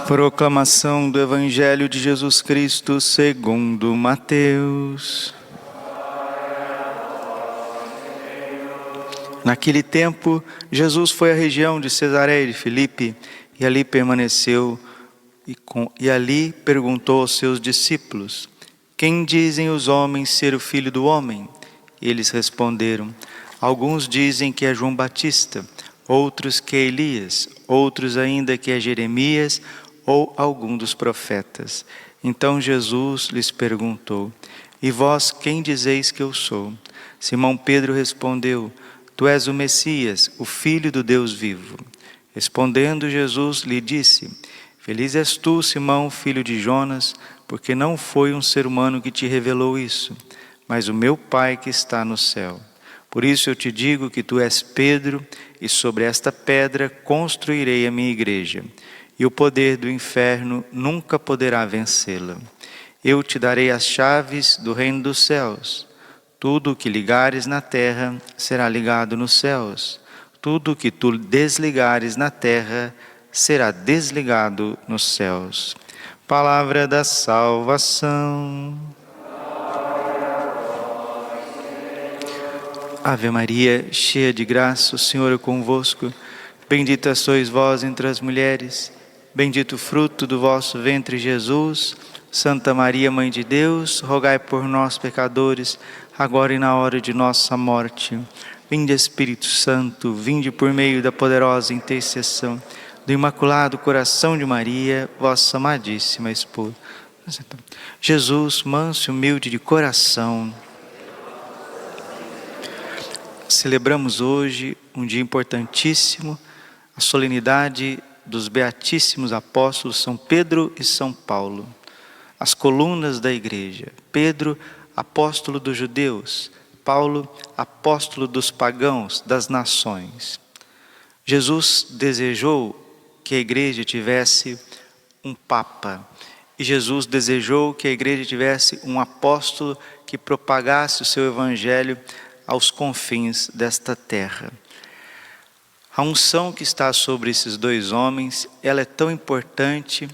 Proclamação do Evangelho de Jesus Cristo segundo Mateus. Naquele tempo, Jesus foi à região de Cesareia de Filipe e ali permaneceu e ali perguntou aos seus discípulos: quem dizem os homens ser o Filho do Homem? Eles responderam: alguns dizem que é João Batista, outros que é Elias, outros ainda que é Jeremias ou algum dos profetas. Então Jesus lhes perguntou: e vós quem dizeis que eu sou? Simão Pedro respondeu: tu és o Messias, o Filho do Deus vivo. Respondendo Jesus lhe disse: feliz és tu, Simão, filho de Jonas, porque não foi um ser humano que te revelou isso, mas o meu Pai que está no céu. Por isso eu te digo que tu és Pedro, e sobre esta pedra construirei a minha igreja, e o poder do inferno nunca poderá vencê-la. Eu te darei as chaves do reino dos céus. Tudo o que ligares na terra será ligado nos céus. Tudo o que tu desligares na terra será desligado nos céus. Palavra da salvação. Ave Maria, cheia de graça, o Senhor é convosco. Bendita sois vós entre as mulheres. Bendito o fruto do vosso ventre, Jesus. Santa Maria, Mãe de Deus, rogai por nós, pecadores, agora e na hora de nossa morte. Vinde, Espírito Santo, vinde por meio da poderosa intercessão do Imaculado Coração de Maria, vossa amadíssima esposa. Jesus, manso e humilde de coração. Celebramos hoje um dia importantíssimo, a solenidade dos Beatíssimos Apóstolos São Pedro e São Paulo, as colunas da igreja. Pedro, apóstolo dos judeus; Paulo, apóstolo dos pagãos, das nações. Jesus desejou que a igreja tivesse um papa, e Jesus desejou que a igreja tivesse um apóstolo que propagasse o seu evangelho aos confins desta terra. A unção que está sobre esses dois homens, ela é tão importante,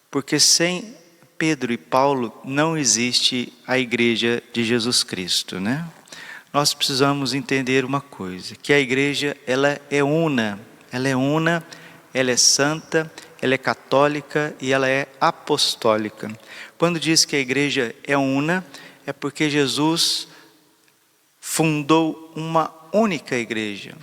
porque sem Pedro e Paulo não existe a igreja de Jesus Cristo, né? Nós precisamos entender uma coisa, que a igreja ela é una, ela é santa, ela é católica e ela é apostólica. Quando diz que a igreja é una, é porque Jesus fundou uma única igreja.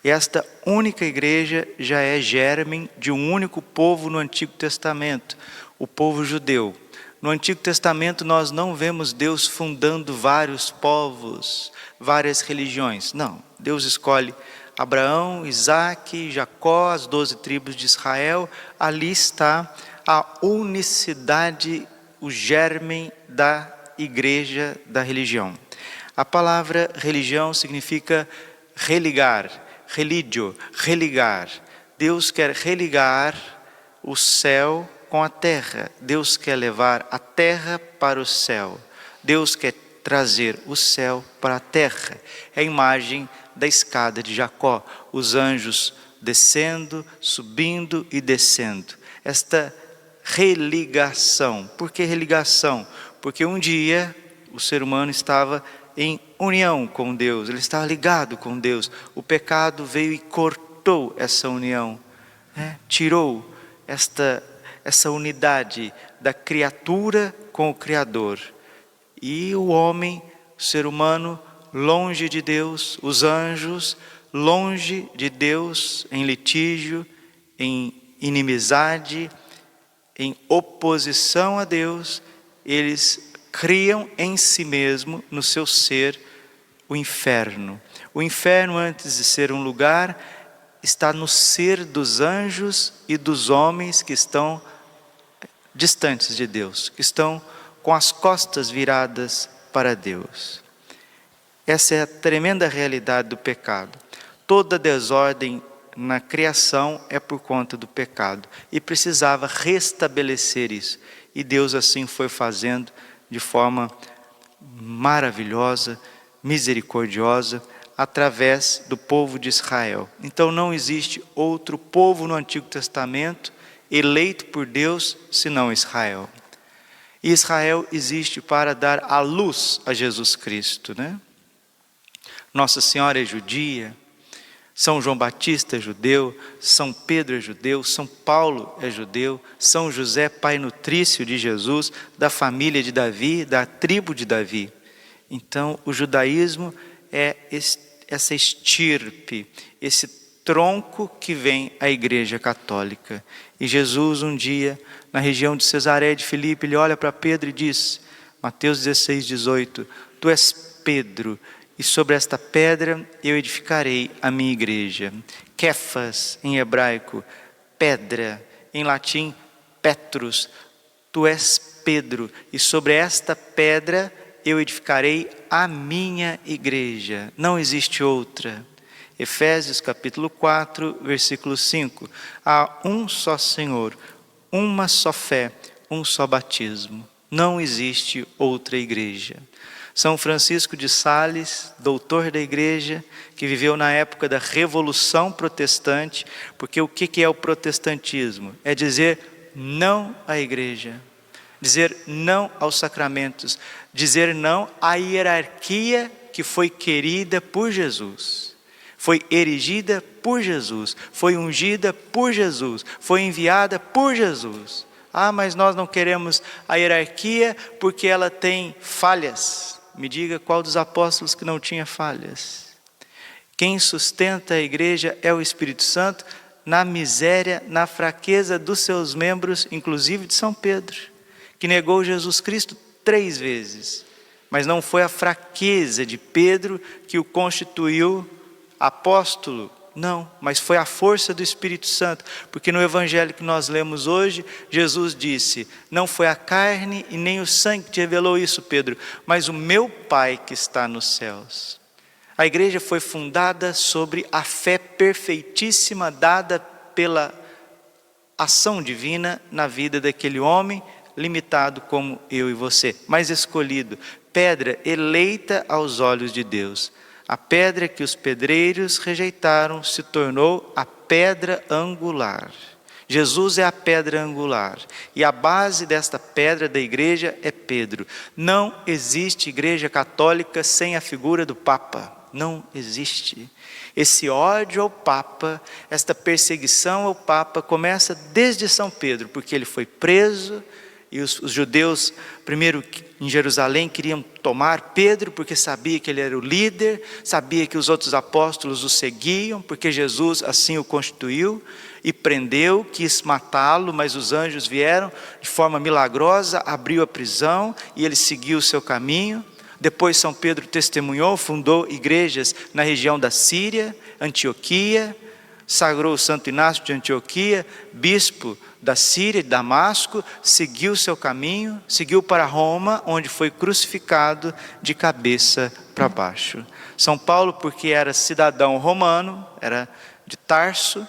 E esta única igreja já é germe de um único povo no Antigo Testamento, o povo judeu. No Antigo Testamento nós não vemos Deus fundando vários povos, várias religiões. Não, Deus escolhe Abraão, Isaque, Jacó, as 12 tribos de Israel. Ali está a unicidade, o germe da igreja, da religião. A palavra religião significa religar, religio, religar. Deus quer religar o céu com a terra. Deus quer levar a terra para o céu. Deus quer trazer o céu para a terra. É a imagem da escada de Jacó. Os anjos descendo, subindo e descendo. Esta religação. Por que religação? Porque um dia o ser humano estava em união com Deus, ele estava ligado com Deus. O pecado veio e cortou essa união, tirou essa unidade da criatura com o Criador. E o homem, o ser humano, longe de Deus, os anjos, longe de Deus, em litígio, em inimizade, em oposição a Deus, eles criam em si mesmo, no seu ser, o inferno. O inferno, antes de ser um lugar, está no ser dos anjos e dos homens que estão distantes de Deus, que estão com as costas viradas para Deus. Essa é a tremenda realidade do pecado. Toda desordem na criação é por conta do pecado. E precisava restabelecer isso. E Deus assim foi fazendo de forma maravilhosa, misericordiosa, através do povo de Israel. Então não existe outro povo no Antigo Testamento eleito por Deus senão Israel. E Israel existe para dar a luz a Jesus Cristo, né? Nossa Senhora é judia, São João Batista é judeu, São Pedro é judeu, São Paulo é judeu, São José, pai nutrício de Jesus, da família de Davi, da tribo de Davi. Então o judaísmo é essa estirpe, esse tronco que vem à Igreja Católica. E Jesus um dia, na região de Cesareia de Filipe, ele olha para Pedro e diz, Mateus 16, 18, tu és Pedro, e sobre esta pedra eu edificarei a minha igreja. Kéfas, em hebraico, pedra, em latim, Petrus, tu és Pedro, e sobre esta pedra eu edificarei a minha igreja. Não existe outra. Efésios capítulo 4, versículo 5. Há um só Senhor, uma só fé, um só batismo. Não existe outra igreja. São Francisco de Sales, doutor da igreja, que viveu na época da Revolução Protestante, porque o que é o protestantismo? É dizer não à igreja, dizer não aos sacramentos, dizer não à hierarquia que foi querida por Jesus, foi erigida por Jesus, foi ungida por Jesus, foi enviada por Jesus. Ah, mas nós não queremos a hierarquia porque ela tem falhas. Me diga qual dos apóstolos que não tinha falhas. Quem sustenta a igreja é o Espírito Santo na miséria, na fraqueza dos seus membros, inclusive de São Pedro, que negou Jesus Cristo 3 vezes. Mas não foi a fraqueza de Pedro que o constituiu apóstolo. Não, mas foi a força do Espírito Santo, porque no evangelho que nós lemos hoje, Jesus disse, não foi a carne e nem o sangue que te revelou isso, Pedro, mas o meu Pai que está nos céus. A igreja foi fundada sobre a fé perfeitíssima dada pela ação divina na vida daquele homem, limitado como eu e você, mas escolhido, pedra eleita aos olhos de Deus. A pedra que os pedreiros rejeitaram se tornou a pedra angular. Jesus é a pedra angular. E a base desta pedra da igreja é Pedro. Não existe igreja católica sem a figura do Papa. Não existe. Esse ódio ao Papa, esta perseguição ao Papa começa desde São Pedro, porque ele foi preso. E os judeus, primeiro em Jerusalém, queriam tomar Pedro, porque sabia que ele era o líder, sabia que os outros apóstolos o seguiam, porque Jesus assim o constituiu, e prendeu, quis matá-lo, mas os anjos vieram de forma milagrosa, abriu a prisão, e ele seguiu o seu caminho. Depois São Pedro testemunhou, fundou igrejas na região da Síria, Antioquia, sagrou o Santo Inácio de Antioquia, bispo da Síria, de Damasco, seguiu o seu caminho, seguiu para Roma, onde foi crucificado de cabeça para baixo. São Paulo, porque era cidadão romano, era de Tarso,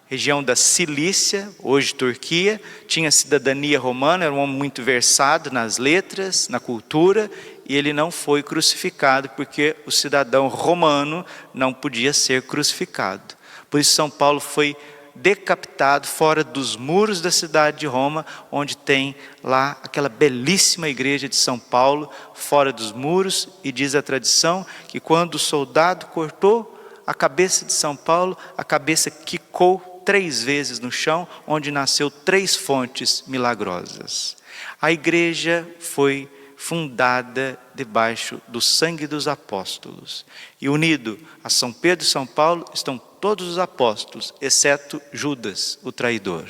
região da Cilícia, hoje Turquia, tinha cidadania romana, era um homem muito versado nas letras, na cultura, e ele não foi crucificado, porque o cidadão romano não podia ser crucificado. Por isso São Paulo foi decapitado fora dos muros da cidade de Roma, onde tem lá aquela belíssima igreja de São Paulo, fora dos muros, e diz a tradição que quando o soldado cortou a cabeça de São Paulo, a cabeça quicou 3 vezes no chão, onde nasceu 3 fontes milagrosas. A igreja foi fundada debaixo do sangue dos apóstolos. E unido a São Pedro e São Paulo estão todos os apóstolos, exceto Judas, o traidor.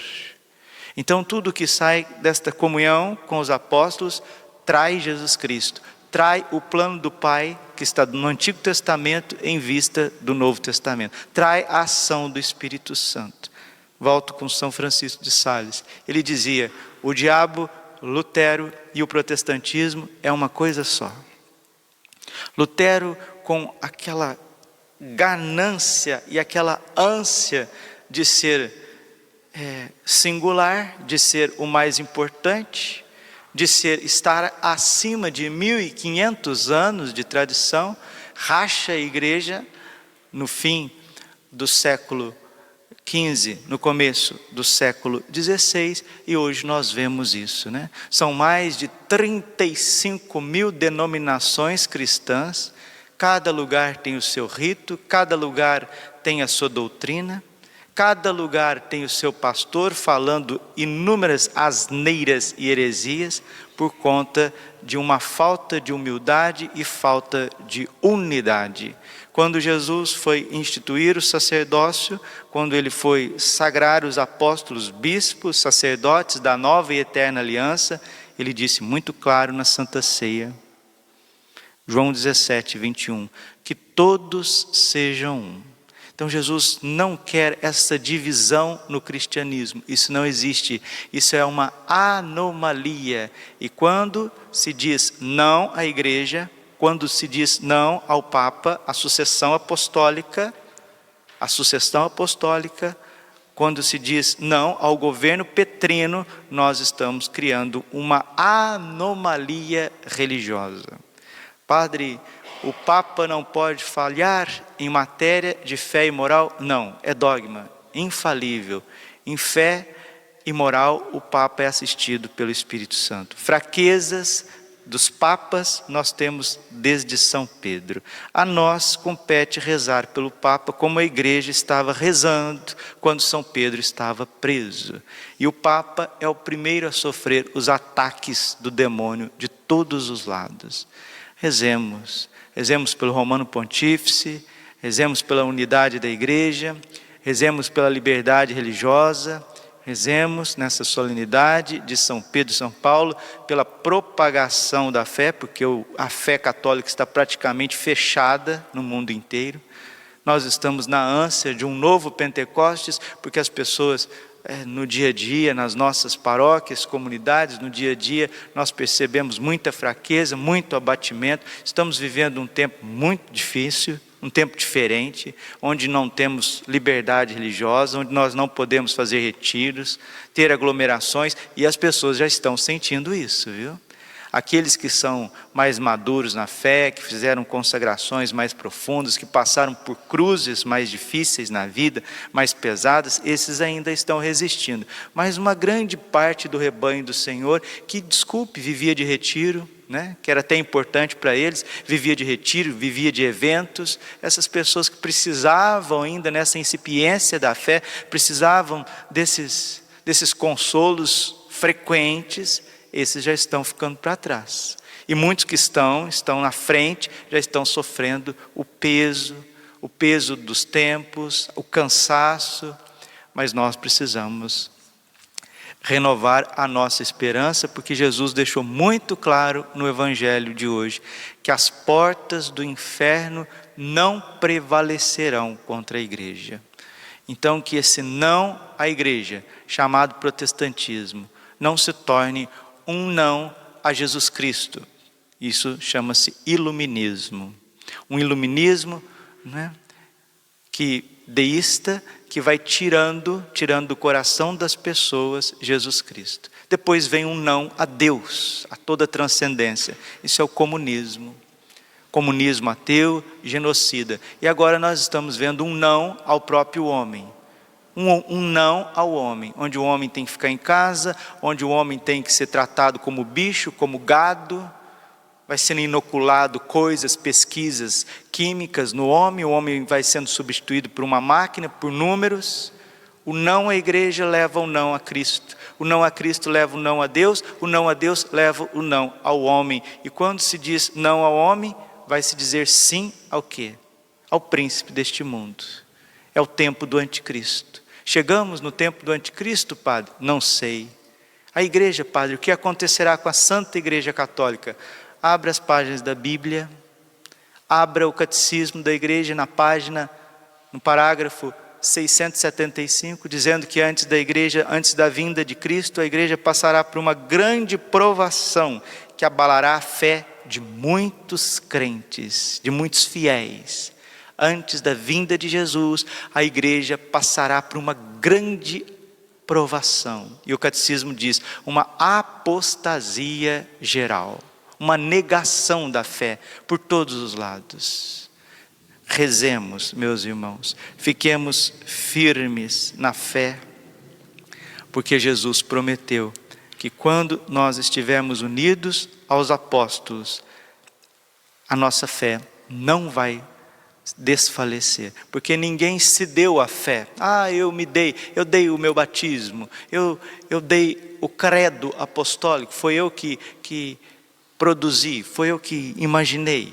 Então tudo que sai desta comunhão com os apóstolos traz Jesus Cristo, trai o plano do Pai que está no Antigo Testamento em vista do Novo Testamento, trai a ação do Espírito Santo. Volto com São Francisco de Sales. Ele dizia, o diabo, Lutero e o protestantismo é uma coisa só. Lutero, com aquela ganância e aquela ânsia de ser singular, de ser o mais importante, de estar acima de 1500 anos de tradição, racha a igreja no fim do século XV, no começo do século XVI, e hoje nós vemos isso, né? São mais de 35 mil denominações cristãs, cada lugar tem o seu rito, cada lugar tem a sua doutrina, cada lugar tem o seu pastor falando inúmeras asneiras e heresias por conta de uma falta de humildade e falta de unidade. Quando Jesus foi instituir o sacerdócio, quando ele foi sagrar os apóstolos, bispos, sacerdotes da nova e eterna aliança, ele disse muito claro na Santa Ceia, João 17, 21, que todos sejam um. Então Jesus não quer essa divisão no cristianismo, isso não existe, isso é uma anomalia. E quando se diz não à igreja, quando se diz não ao Papa, à sucessão apostólica, quando se diz não ao governo petrino, nós estamos criando uma anomalia religiosa. Padre, o Papa não pode falhar em matéria de fé e moral? Não, é dogma, infalível. Em fé e moral, o Papa é assistido pelo Espírito Santo. Fraquezas dos papas nós temos desde São Pedro. A nós compete rezar pelo Papa como a igreja estava rezando quando São Pedro estava preso. E o Papa é o primeiro a sofrer os ataques do demônio de todos os lados. Rezemos pelo Romano Pontífice, rezemos pela unidade da igreja, rezemos pela liberdade religiosa, rezemos nessa solenidade de São Pedro e São Paulo pela propagação da fé, porque a fé católica está praticamente fechada no mundo inteiro. Nós estamos na ânsia de um novo Pentecostes, porque as pessoas no dia a dia, nas nossas paróquias, comunidades, no dia a dia, nós percebemos muita fraqueza, muito abatimento. Estamos vivendo um tempo muito difícil, um tempo diferente, onde não temos liberdade religiosa, onde nós não podemos fazer retiros, ter aglomerações, e as pessoas já estão sentindo isso, viu? Aqueles que são mais maduros na fé, que fizeram consagrações mais profundas, que passaram por cruzes mais difíceis na vida, mais pesadas, esses ainda estão resistindo. Mas uma grande parte do rebanho do Senhor, que, vivia de retiro, né, que era até importante para eles, vivia de retiro, vivia de eventos, essas pessoas que precisavam ainda nessa incipiência da fé, precisavam desses consolos frequentes, esses já estão ficando para trás. E muitos que estão na frente, já estão sofrendo o peso dos tempos, o cansaço, mas nós precisamos renovar a nossa esperança, porque Jesus deixou muito claro no Evangelho de hoje, que as portas do inferno não prevalecerão contra a igreja. Então que esse não à igreja, chamado protestantismo, não se torne um não a Jesus Cristo. Isso chama-se iluminismo. Um iluminismo, né, deísta, que vai tirando do coração das pessoas Jesus Cristo. Depois vem um não a Deus, a toda transcendência. Isso é o comunismo. Comunismo ateu, genocida. E agora nós estamos vendo um não ao próprio homem. Um não ao homem, onde o homem tem que ficar em casa, onde o homem tem que ser tratado como bicho, como gado, vai sendo inoculado coisas, pesquisas químicas no homem, o homem vai sendo substituído por uma máquina, por números. O não à igreja leva o não a Cristo, o não a Cristo leva o não a Deus, o não a Deus leva o não ao homem. E quando se diz não ao homem, vai se dizer sim ao quê? Ao príncipe deste mundo. É o tempo do anticristo. Chegamos no tempo do anticristo, Padre? Não sei. A igreja, Padre, o que acontecerá com a Santa Igreja Católica? Abra as páginas da Bíblia, abra o Catecismo da Igreja no parágrafo 675, dizendo que antes da vinda de Cristo, a igreja passará por uma grande provação que abalará a fé de muitos crentes, de muitos fiéis. Antes da vinda de Jesus, a igreja passará por uma grande provação. E o catecismo diz, uma apostasia geral, uma negação da fé por todos os lados. rezemos, meus irmãos, fiquemos firmes na fé, porque Jesus prometeu que quando nós estivermos unidos aos apóstolos, a nossa fé não vai desfalecer, porque ninguém se deu a fé. Eu dei o meu batismo, eu dei o credo apostólico, foi eu que produzi, foi eu que imaginei,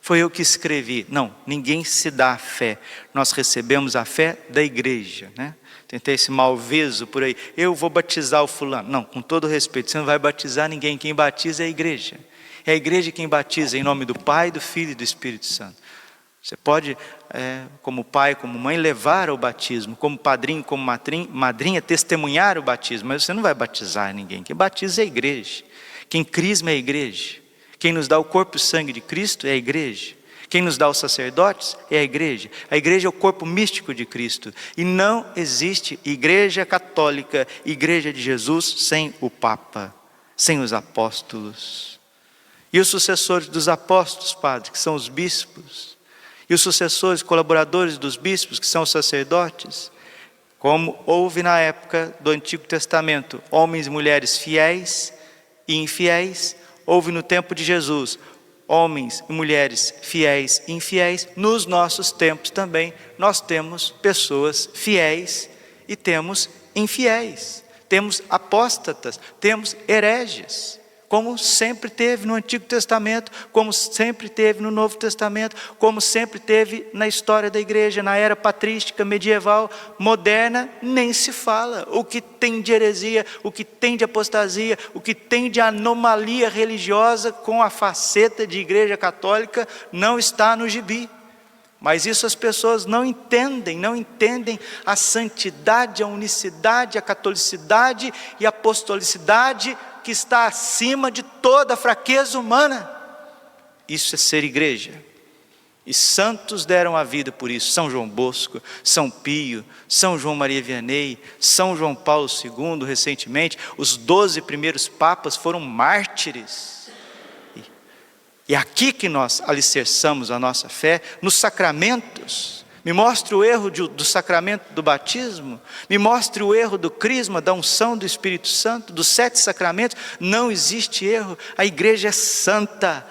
foi eu que escrevi. Não, ninguém se dá a fé, nós recebemos a fé da igreja, né? Tem esse malveso por aí, eu vou batizar o fulano. Não, com todo respeito, você não vai batizar ninguém, quem batiza é a igreja. É a igreja quem batiza em nome do Pai, do Filho e do Espírito Santo. Você pode, como pai, como mãe, levar ao batismo, como padrinho, como madrinha, testemunhar o batismo, mas você não vai batizar ninguém. Quem batiza é a igreja. Quem crisma é a igreja. Quem nos dá o corpo e o sangue de Cristo é a igreja. Quem nos dá os sacerdotes é a igreja. A igreja é o corpo místico de Cristo. E não existe igreja católica, igreja de Jesus, sem o Papa, sem os apóstolos. E os sucessores dos apóstolos, padre, que são os bispos. E os sucessores, colaboradores dos bispos, que são os sacerdotes. Como houve na época do Antigo Testamento, homens e mulheres fiéis e infiéis, houve no tempo de Jesus, homens e mulheres fiéis e infiéis. Nos nossos tempos também, nós temos pessoas fiéis e temos infiéis. Temos apóstatas, temos hereges. Como sempre teve no Antigo Testamento, como sempre teve no Novo Testamento, como sempre teve na história da igreja, na era patrística, medieval, moderna, nem se fala. O que tem de heresia, o que tem de apostasia, o que tem de anomalia religiosa com a faceta de igreja católica não está no gibi. Mas isso as pessoas não entendem a santidade, a unicidade, a catolicidade e a apostolicidade que está acima de toda a fraqueza humana. Isso é ser igreja. E santos deram a vida por isso. São João Bosco, São Pio, São João Maria Vianney, São João Paulo II, recentemente, os 12 primeiros papas foram mártires. E é aqui que nós alicerçamos a nossa fé, nos sacramentos. Me mostre o erro do sacramento do batismo, me mostre o erro do crisma, da unção do Espírito Santo, dos 7 sacramentos. Não existe erro. A igreja é santa,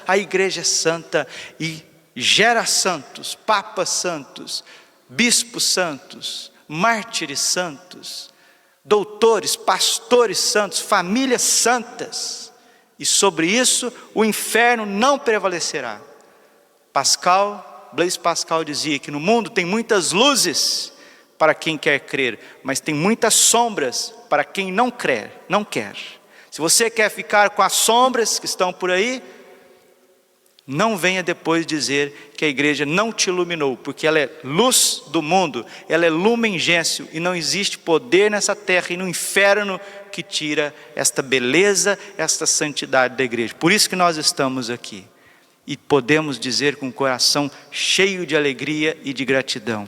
e gera santos, papas santos, bispos santos, mártires santos, doutores, pastores santos, famílias santas. E sobre isso o inferno não prevalecerá. Blaise Pascal dizia que no mundo tem muitas luzes para quem quer crer, mas tem muitas sombras para quem não quer. Se você quer ficar com as sombras que estão por aí, não venha depois dizer que a igreja não te iluminou, porque ela é luz do mundo, ela é lumen gentium, e não existe poder nessa terra e no inferno que tira esta beleza, esta santidade da igreja. Por isso que nós estamos aqui. E podemos dizer com o coração cheio de alegria e de gratidão: